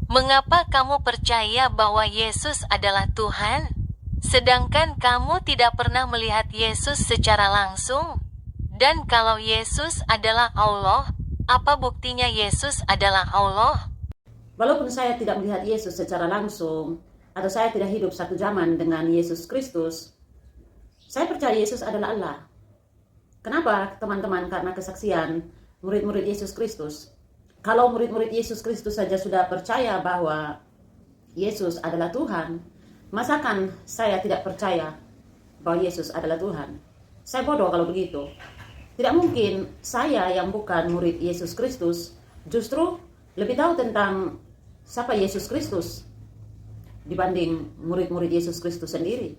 Mengapa kamu percaya bahwa Yesus adalah Tuhan, sedangkan kamu tidak pernah melihat Yesus secara langsung? Dan kalau Yesus adalah Allah, apa buktinya Yesus adalah Allah? Walaupun saya tidak melihat Yesus secara langsung, atau saya tidak hidup satu zaman dengan Yesus Kristus, saya percaya Yesus adalah Allah. Kenapa, teman-teman? Karena kesaksian murid-murid Yesus Kristus. Kalau murid-murid Yesus Kristus saja sudah percaya bahwa Yesus adalah Tuhan, masakan saya tidak percaya bahwa Yesus adalah Tuhan? Saya bodoh kalau begitu. Tidak mungkin saya yang bukan murid Yesus Kristus justru lebih tahu tentang siapa Yesus Kristus dibanding murid-murid Yesus Kristus sendiri.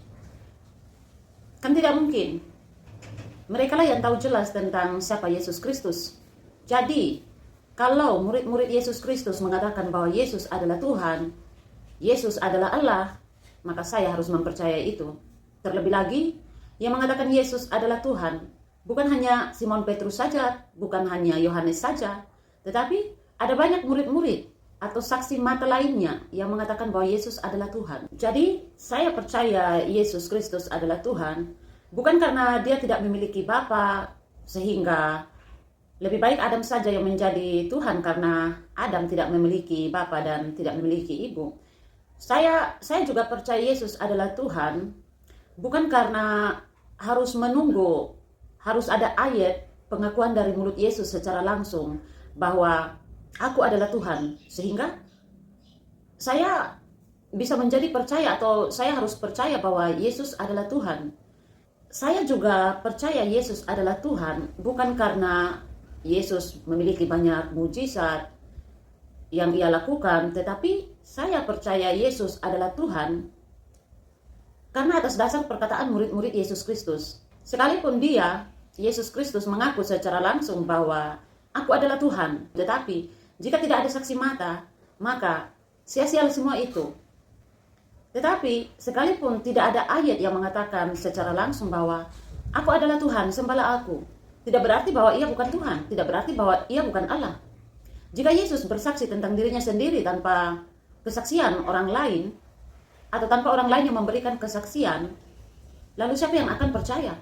Kan tidak mungkin. Mereka lah yang tahu jelas tentang siapa Yesus Kristus. Jadi, kalau murid-murid Yesus Kristus mengatakan bahwa Yesus adalah Tuhan, Yesus adalah Allah, maka saya harus mempercayai itu. Terlebih lagi, yang mengatakan Yesus adalah Tuhan, bukan hanya Simon Petrus saja, bukan hanya Yohanes saja, tetapi ada banyak murid-murid atau saksi mata lainnya yang mengatakan bahwa Yesus adalah Tuhan. Jadi, saya percaya Yesus Kristus adalah Tuhan, bukan karena dia tidak memiliki Bapa, sehingga lebih baik Adam saja yang menjadi Tuhan karena Adam tidak memiliki Bapa dan tidak memiliki ibu. Saya juga percaya Yesus adalah Tuhan, bukan karena harus menunggu, harus ada ayat pengakuan dari mulut Yesus secara langsung bahwa aku adalah Tuhan, sehingga saya bisa menjadi percaya atau saya harus percaya bahwa Yesus adalah Tuhan. Saya juga percaya Yesus adalah Tuhan bukan karena Yesus memiliki banyak mujizat yang ia lakukan, tetapi saya percaya Yesus adalah Tuhan karena atas dasar perkataan murid-murid Yesus Kristus. Sekalipun Yesus Kristus mengaku secara langsung bahwa aku adalah Tuhan, tetapi jika tidak ada saksi mata, maka sia-sia semua itu. Tetapi sekalipun tidak ada ayat yang mengatakan secara langsung bahwa aku adalah Tuhan, sembahlah aku, tidak berarti bahwa ia bukan Tuhan, tidak berarti bahwa ia bukan Allah. Jika Yesus bersaksi tentang dirinya sendiri tanpa kesaksian orang lain, atau tanpa orang lain yang memberikan kesaksian, lalu siapa yang akan percaya?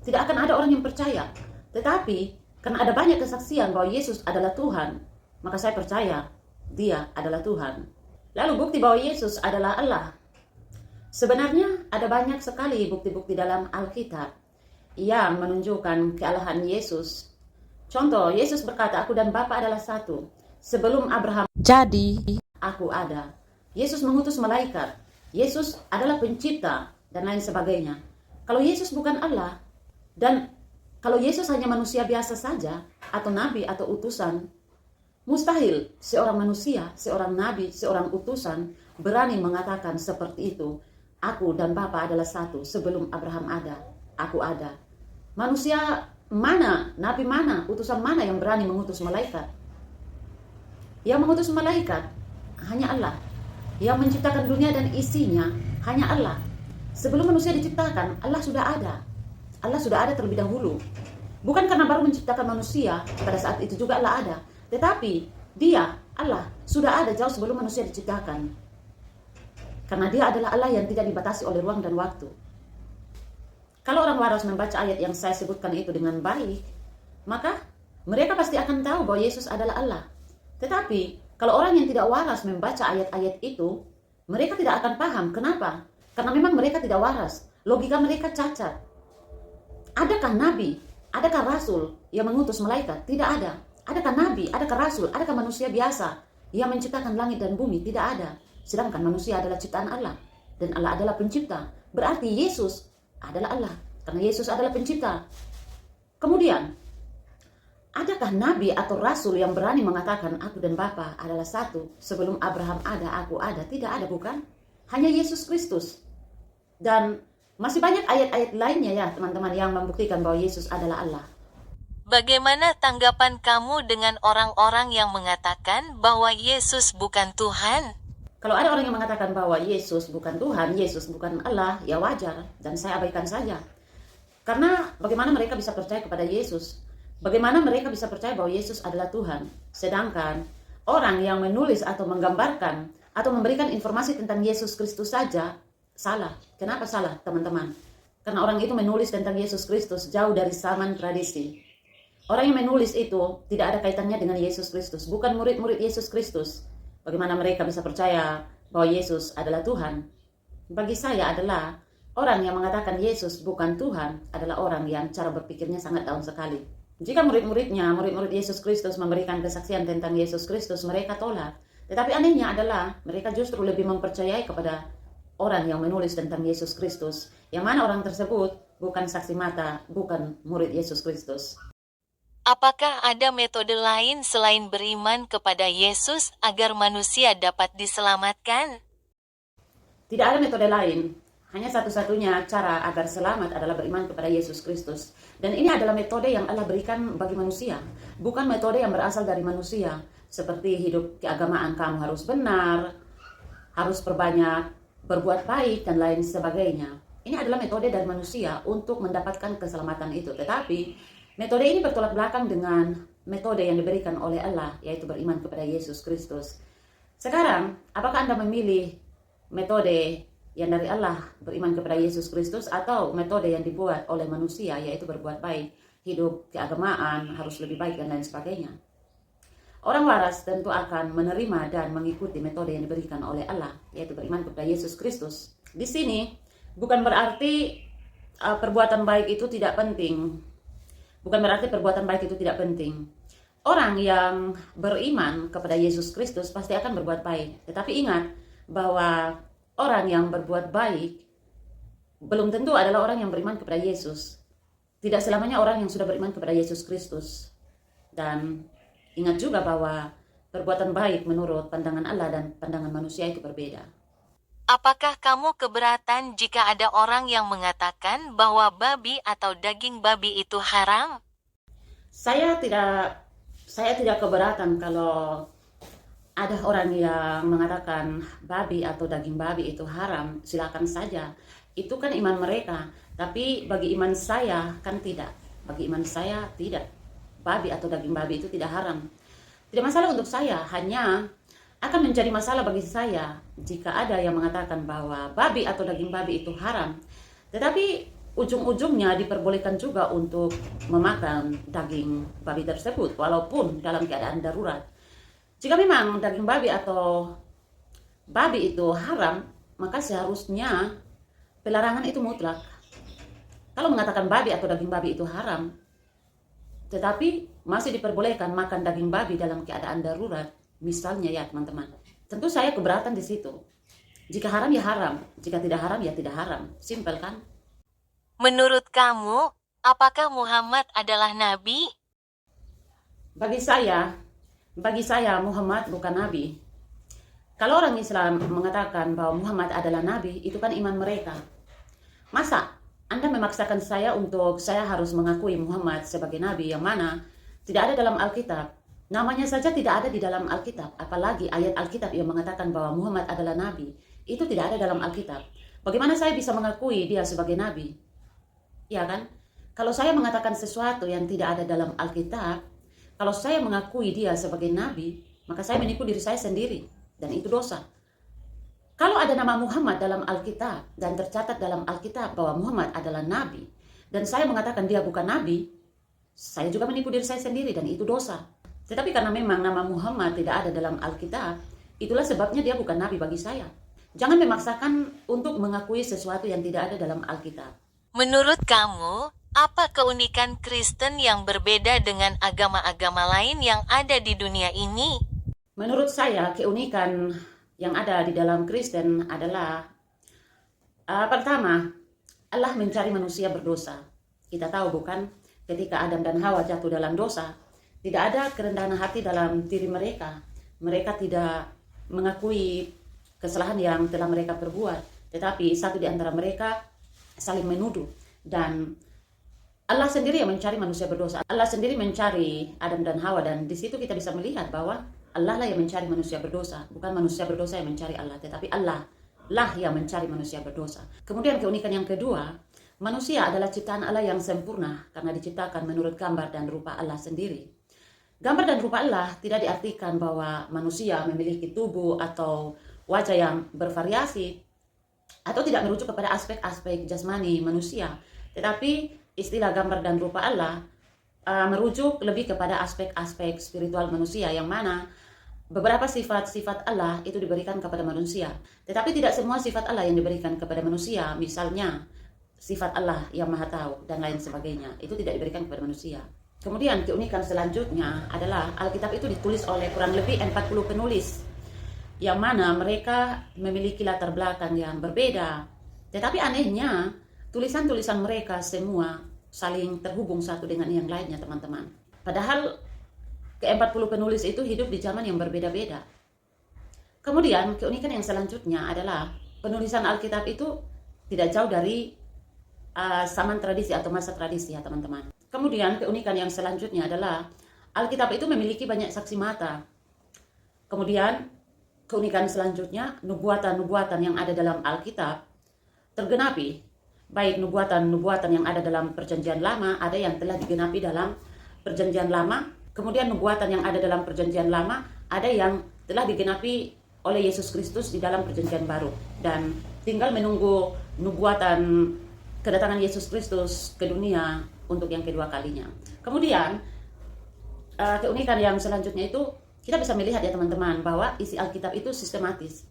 Tidak akan ada orang yang percaya. Tetapi karena ada banyak kesaksian bahwa Yesus adalah Tuhan, maka saya percaya dia adalah Tuhan. Lalu bukti bahwa Yesus adalah Allah. Sebenarnya ada banyak sekali bukti-bukti dalam Alkitab yang menunjukkan kealahan Yesus. Contoh, Yesus berkata, aku dan Bapa adalah satu. Sebelum Abraham jadi, aku ada. Yesus mengutus malaikat. Yesus adalah pencipta dan lain sebagainya. Kalau Yesus bukan Allah, dan kalau Yesus hanya manusia biasa saja, atau nabi atau utusan, mustahil seorang manusia, seorang nabi, seorang utusan berani mengatakan seperti itu. Aku dan Bapa adalah satu. Sebelum Abraham ada, aku ada. Manusia mana, nabi mana, utusan mana yang berani mengutus malaikat? Yang mengutus malaikat hanya Allah. Yang menciptakan dunia dan isinya hanya Allah. Sebelum manusia diciptakan, Allah sudah ada. Allah sudah ada terlebih dahulu. Bukan karena baru menciptakan manusia, pada saat itu juga Allah ada. Tetapi dia, Allah, sudah ada jauh sebelum manusia diciptakan. Karena dia adalah Allah yang tidak dibatasi oleh ruang dan waktu. Kalau orang waras membaca ayat yang saya sebutkan itu dengan baik, maka mereka pasti akan tahu bahwa Yesus adalah Allah. Tetapi kalau orang yang tidak waras membaca ayat-ayat itu, mereka tidak akan paham. Kenapa? Karena memang mereka tidak waras. Logika mereka cacat. Adakah nabi, adakah rasul yang mengutus malaikat? Tidak ada. Adakah nabi, adakah rasul, adakah manusia biasa yang menciptakan langit dan bumi? Tidak ada. Sedangkan manusia adalah ciptaan Allah dan Allah adalah pencipta. Berarti Yesus adalah Allah karena Yesus adalah pencipta. Kemudian, adakah nabi atau rasul yang berani mengatakan aku dan Bapa adalah satu? Sebelum Abraham ada, aku ada. Tidak ada, bukan? Hanya Yesus Kristus. Dan masih banyak ayat-ayat lainnya ya teman-teman yang membuktikan bahwa Yesus adalah Allah. Bagaimana tanggapan kamu dengan orang-orang yang mengatakan bahwa Yesus bukan Tuhan? Kalau ada orang yang mengatakan bahwa Yesus bukan Tuhan, Yesus bukan Allah, ya wajar, dan saya abaikan saja. Karena bagaimana mereka bisa percaya kepada Yesus? Bagaimana mereka bisa percaya bahwa Yesus adalah Tuhan? Sedangkan orang yang menulis atau menggambarkan atau memberikan informasi tentang Yesus Kristus saja salah. Kenapa salah, teman-teman? Karena orang itu menulis tentang Yesus Kristus jauh dari zaman tradisi. Orang yang menulis itu tidak ada kaitannya dengan Yesus Kristus, bukan murid-murid Yesus Kristus. Bagaimana mereka bisa percaya bahwa Yesus adalah Tuhan? Bagi saya adalah orang yang mengatakan Yesus bukan Tuhan adalah orang yang cara berpikirnya sangat down sekali. Jika murid-murid Yesus Kristus memberikan kesaksian tentang Yesus Kristus, mereka tolak. Tetapi anehnya adalah mereka justru lebih mempercayai kepada orang yang menulis tentang Yesus Kristus, yang mana orang tersebut bukan saksi mata, bukan murid Yesus Kristus. Apakah ada metode lain selain beriman kepada Yesus agar manusia dapat diselamatkan? Tidak ada metode lain. Hanya satu-satunya cara agar selamat adalah beriman kepada Yesus Kristus. Dan ini adalah metode yang Allah berikan bagi manusia. Bukan metode yang berasal dari manusia. Seperti hidup keagamaan kamu harus benar, harus perbanyak, berbuat baik, dan lain sebagainya. Ini adalah metode dari manusia untuk mendapatkan keselamatan itu. Tetapi metode ini bertolak belakang dengan metode yang diberikan oleh Allah, yaitu beriman kepada Yesus Kristus. Sekarang, apakah Anda memilih metode yang dari Allah, beriman kepada Yesus Kristus, atau metode yang dibuat oleh manusia, yaitu berbuat baik, hidup keagamaan, harus lebih baik, dan lain sebagainya? Orang waras tentu akan menerima dan mengikuti metode yang diberikan oleh Allah, yaitu beriman kepada Yesus Kristus. Di sini, bukan berarti perbuatan baik itu tidak penting. Bukan berarti perbuatan baik itu tidak penting. Orang yang beriman kepada Yesus Kristus pasti akan berbuat baik. Tetapi ingat bahwa orang yang berbuat baik belum tentu adalah orang yang beriman kepada Yesus. Tidak selamanya orang yang sudah beriman kepada Yesus Kristus. Dan ingat juga bahwa perbuatan baik menurut pandangan Allah dan pandangan manusia itu berbeda. Apakah kamu keberatan jika ada orang yang mengatakan bahwa babi atau daging babi itu haram? Saya tidak keberatan kalau ada orang yang mengatakan babi atau daging babi itu haram. Silakan saja. Itu kan iman mereka. Tapi bagi iman saya kan tidak. Bagi iman saya tidak. Babi atau daging babi itu tidak haram. Tidak masalah untuk saya. Hanya akan menjadi masalah bagi saya jika ada yang mengatakan bahwa babi atau daging babi itu haram. Tetapi ujung-ujungnya diperbolehkan juga untuk memakan daging babi tersebut walaupun dalam keadaan darurat. Jika memang daging babi atau babi itu haram, maka seharusnya pelarangan itu mutlak. Kalau mengatakan babi atau daging babi itu haram, tetapi masih diperbolehkan makan daging babi dalam keadaan darurat, misalnya ya teman-teman, tentu saya keberatan di situ. Jika haram ya haram, jika tidak haram ya tidak haram. Simpel kan? Menurut kamu, apakah Muhammad adalah nabi? Bagi saya Muhammad bukan nabi. Kalau orang Islam mengatakan bahwa Muhammad adalah nabi, itu kan iman mereka. Masa Anda memaksakan saya untuk saya harus mengakui Muhammad sebagai nabi yang mana tidak ada dalam Alkitab? Namanya saja tidak ada di dalam Alkitab, apalagi ayat Alkitab yang mengatakan bahwa Muhammad adalah nabi. Itu tidak ada dalam Alkitab. Bagaimana saya bisa mengakui dia sebagai nabi? Ya kan? Kalau saya mengatakan sesuatu yang tidak ada dalam Alkitab, kalau saya mengakui dia sebagai nabi, maka saya menipu diri saya sendiri. Dan itu dosa. Kalau ada nama Muhammad dalam Alkitab, dan tercatat dalam Alkitab bahwa Muhammad adalah nabi, dan saya mengatakan dia bukan nabi, saya juga menipu diri saya sendiri, dan itu dosa. Tetapi karena memang nama Muhammad tidak ada dalam Alkitab, itulah sebabnya dia bukan nabi bagi saya. Jangan memaksakan untuk mengakui sesuatu yang tidak ada dalam Alkitab. Menurut kamu, apa keunikan Kristen yang berbeda dengan agama-agama lain yang ada di dunia ini? Menurut saya, keunikan yang ada di dalam Kristen adalah pertama, Allah mencari manusia berdosa. Kita tahu bukan, ketika Adam dan Hawa jatuh dalam dosa, tidak ada kerendahan hati dalam diri mereka. Mereka tidak mengakui kesalahan yang telah mereka perbuat, tetapi satu di antara mereka saling menuduh. Dan Allah sendiri yang mencari manusia berdosa. Allah sendiri mencari Adam dan Hawa, dan di situ kita bisa melihat bahwa Allah lah yang mencari manusia berdosa, bukan manusia berdosa yang mencari Allah, tetapi Allah lah yang mencari manusia berdosa. Kemudian keunikan yang kedua, manusia adalah ciptaan Allah yang sempurna karena diciptakan menurut gambar dan rupa Allah sendiri. Gambar dan rupa Allah tidak diartikan bahwa manusia memiliki tubuh atau wajah yang bervariasi atau tidak merujuk kepada aspek-aspek jasmani manusia. Tetapi istilah gambar dan rupa Allah merujuk lebih kepada aspek-aspek spiritual manusia, yang mana beberapa sifat-sifat Allah itu diberikan kepada manusia. Tetapi tidak semua sifat Allah yang diberikan kepada manusia. Misalnya sifat Allah yang maha tahu dan lain sebagainya, itu tidak diberikan kepada manusia. Kemudian keunikan selanjutnya adalah Alkitab itu ditulis oleh kurang lebih 40 penulis, yang mana mereka memiliki latar belakang yang berbeda. Tetapi anehnya, tulisan-tulisan mereka semua saling terhubung satu dengan yang lainnya, teman-teman. Padahal ke-40 penulis itu hidup di zaman yang berbeda-beda. Kemudian keunikan yang selanjutnya adalah penulisan Alkitab itu tidak jauh dari zaman tradisi atau masa tradisi, ya teman-teman. Kemudian keunikan yang selanjutnya adalah Alkitab itu memiliki banyak saksi mata. Kemudian keunikan selanjutnya, nubuatan-nubuatan yang ada dalam Alkitab tergenapi. Baik nubuatan-nubuatan yang ada dalam Perjanjian Lama, ada yang telah digenapi dalam Perjanjian Lama. Kemudian nubuatan yang ada dalam Perjanjian Lama, ada yang telah digenapi oleh Yesus Kristus di dalam Perjanjian Baru. Dan tinggal menunggu nubuatan kedatangan Yesus Kristus ke dunia untuk yang kedua kalinya. Kemudian keunikan yang selanjutnya itu kita bisa melihat, ya teman-teman, bahwa isi Alkitab itu sistematis.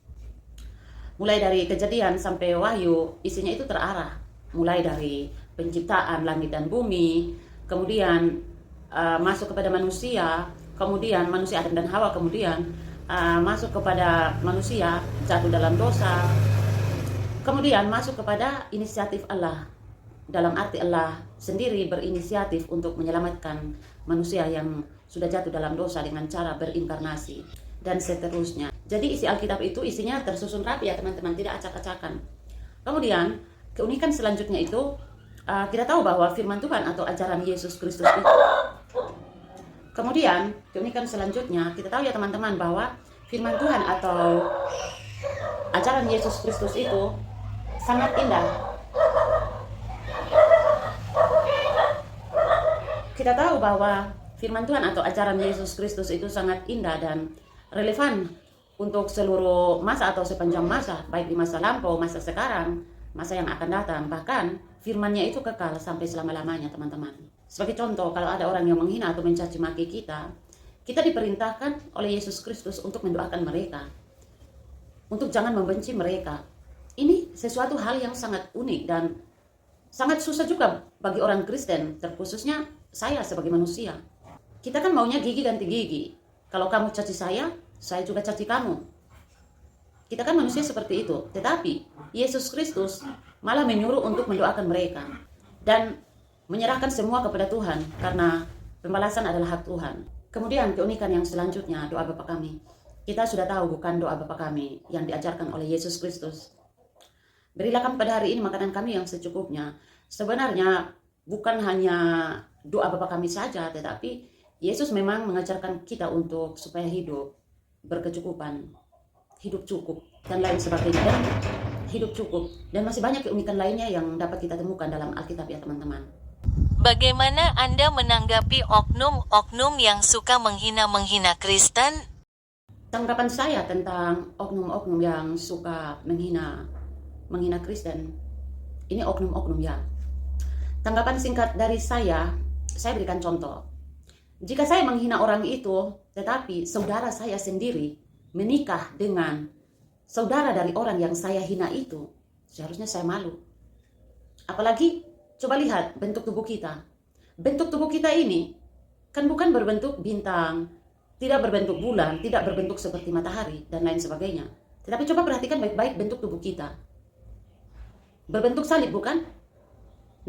Mulai dari Kejadian sampai Wahyu, isinya itu terarah. Mulai dari penciptaan langit dan bumi, kemudian masuk kepada manusia, kemudian manusia Adam dan Hawa, kemudian masuk kepada manusia jatuh dalam dosa, kemudian masuk kepada inisiatif Allah. Dalam arti Allah sendiri berinisiatif untuk menyelamatkan manusia yang sudah jatuh dalam dosa dengan cara berinkarnasi, dan seterusnya. Jadi isi Alkitab itu isinya tersusun rapi, ya teman-teman, tidak acak-acakan. Kemudian keunikan selanjutnya itu kita tahu bahwa firman Tuhan atau ajaran Yesus Kristus itu. Kemudian keunikan selanjutnya kita tahu, ya teman-teman, bahwa firman Tuhan atau ajaran Yesus Kristus itu sangat indah. Kita tahu bahwa firman Tuhan atau ajaran Yesus Kristus itu sangat indah dan relevan untuk seluruh masa atau sepanjang masa, baik di masa lampau, masa sekarang, masa yang akan datang. Bahkan firman-Nya itu kekal sampai selama-lamanya, teman-teman. Sebagai contoh, kalau ada orang yang menghina atau mencaci maki kita, kita diperintahkan oleh Yesus Kristus untuk mendoakan mereka, untuk jangan membenci mereka. Ini sesuatu hal yang sangat unik dan sangat susah juga bagi orang Kristen, terkhususnya saya sebagai manusia. Kita kan maunya gigi ganti gigi. Kalau kamu caci saya juga caci kamu. Kita kan manusia seperti itu. Tetapi Yesus Kristus malah menyuruh untuk mendoakan mereka dan menyerahkan semua kepada Tuhan, karena pembalasan adalah hak Tuhan. Kemudian keunikan yang selanjutnya, doa Bapa kami. Kita sudah tahu bukan doa Bapa kami yang diajarkan oleh Yesus Kristus. Berilah kami pada hari ini makanan kami yang secukupnya. Sebenarnya bukan hanya doa Bapa kami saja, tetapi Yesus memang mengajarkan kita untuk supaya hidup berkecukupan, hidup cukup, dan lain sebagainya. Dan hidup cukup, dan masih banyak keunikan lainnya yang dapat kita temukan dalam Alkitab, ya teman-teman. Bagaimana Anda menanggapi oknum-oknum yang suka menghina-menghina Kristen? Tanggapan saya tentang oknum-oknum yang suka menghina Kristen, ini oknum-oknum ya. Tanggapan singkat dari saya berikan contoh. Jika saya menghina orang itu, tetapi saudara saya sendiri menikah dengan saudara dari orang yang saya hina itu, seharusnya saya malu. Apalagi, coba lihat bentuk tubuh kita. Bentuk tubuh kita ini kan bukan berbentuk bintang, tidak berbentuk bulan, tidak berbentuk seperti matahari, dan lain sebagainya. Tetapi coba perhatikan baik-baik bentuk tubuh kita. Berbentuk salib, bukan?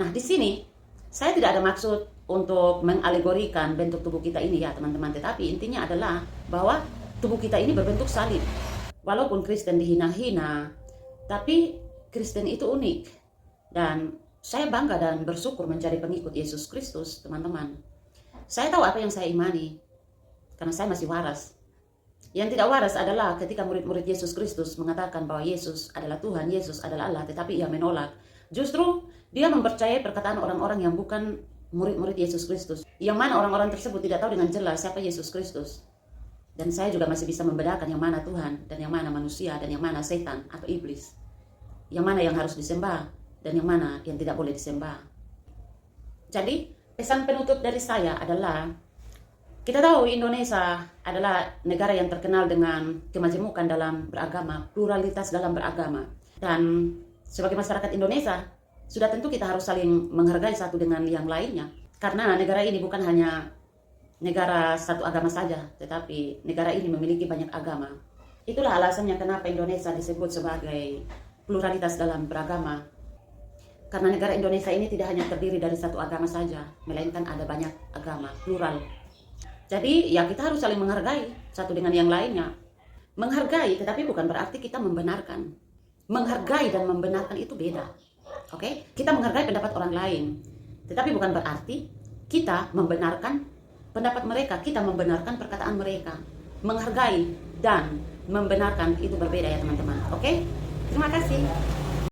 Nah, di sini saya tidak ada maksud untuk mengalegorikan bentuk tubuh kita ini, ya teman-teman. Tetapi intinya adalah bahwa tubuh kita ini berbentuk salib. Walaupun Kristen dihina-hina, tapi Kristen itu unik. Dan saya bangga dan bersyukur menjadi pengikut Yesus Kristus, teman-teman. Saya tahu apa yang saya imani, karena saya masih waras. Yang tidak waras adalah ketika murid-murid Yesus Kristus mengatakan bahwa Yesus adalah Tuhan, Yesus adalah Allah, tetapi ia menolak. Justru dia mempercayai perkataan orang-orang yang bukan murid-murid Yesus Kristus, yang mana orang-orang tersebut tidak tahu dengan jelas siapa Yesus Kristus. Dan saya juga masih bisa membedakan yang mana Tuhan dan yang mana manusia dan yang mana setan atau iblis. Yang mana yang harus disembah dan yang mana yang tidak boleh disembah. Jadi pesan penutup dari saya adalah, kita tahu Indonesia adalah negara yang terkenal dengan kemajemukan dalam beragama, pluralitas dalam beragama. Dan sebagai masyarakat Indonesia, sudah tentu kita harus saling menghargai satu dengan yang lainnya. Karena negara ini bukan hanya negara satu agama saja, tetapi negara ini memiliki banyak agama. Itulah alasannya kenapa Indonesia disebut sebagai pluralitas dalam beragama. Karena negara Indonesia ini tidak hanya terdiri dari satu agama saja, melainkan ada banyak agama, plural. Jadi ya kita harus saling menghargai satu dengan yang lainnya. Menghargai tetapi bukan berarti kita membenarkan. Menghargai dan membenarkan itu beda. Oke? Kita menghargai pendapat orang lain, tetapi bukan berarti kita membenarkan pendapat mereka, kita membenarkan perkataan mereka. Menghargai dan membenarkan itu berbeda ya teman-teman. Oke? Terima kasih.